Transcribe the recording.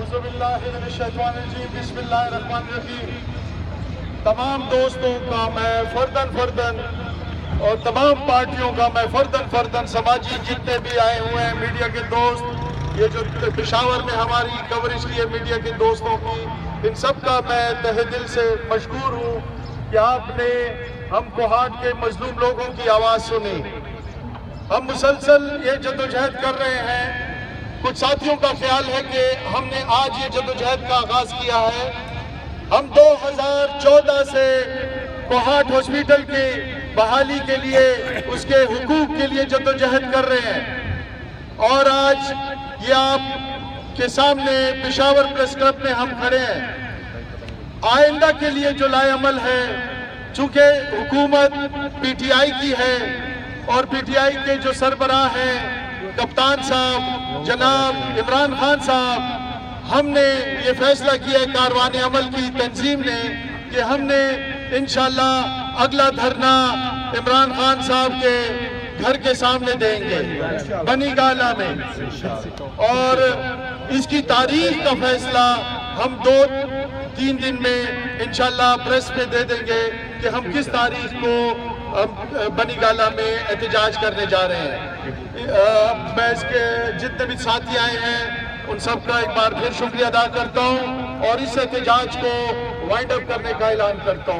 اعوذ باللہ من الشیطان الرجیم بسم اللہ الرحمن الرحیم۔ تمام دوستوں کا میں فرداً اور تمام پارٹیوں کا میں فرداً سماجی جتنے بھی آئے ہوئے ہیں میڈیا کے دوست، یہ جو پشاور میں ہماری کوریج کی ہے میڈیا کے دوستوں کی، ان سب کا میں تہہ دل سے مشکور ہوں کہ آپ نے ہم کوہاٹ کے مظلوم لوگوں کی آواز سنی۔ ہم مسلسل یہ جدوجہد کر رہے ہیں۔ کچھ ساتھیوں کا خیال ہے کہ ہم نے آج یہ جدوجہد کا آغاز کیا ہے۔ ہم 2014 سے کوہاٹ ہاسپٹل کی بحالی کے لیے، اس کے حقوق کے لیے جدوجہد کر رہے ہیں، اور آج یہ آپ کے سامنے پشاور پریس کلب میں ہم کھڑے ہیں۔ آئندہ کے لیے جو لائے عمل ہے، چونکہ حکومت پی ٹی آئی کی ہے اور پی ٹی آئی کے جو سربراہ ہیں کپتان صاحب جناب عمران خان صاحب، ہم نے یہ فیصلہ کیا ہے کاروان عمل کی تنظیم نے کہ ہم نے انشاءاللہ اگلا دھرنا عمران خان صاحب کے گھر کے سامنے دیں گے بنی گالہ میں، اور اس کی تاریخ کا فیصلہ ہم 2-3 دن میں انشاءاللہ پریس پہ دے دیں گے کہ ہم کس تاریخ کو بنی گالہ میں احتجاج کرنے جا رہے ہیں۔ میں اس کے جتنے بھی ساتھی آئے ہیں ان سب کا ایک بار پھر شکریہ ادا کرتا ہوں اور اس احتجاج کو وائنڈ اپ کرنے کا اعلان کرتا ہوں۔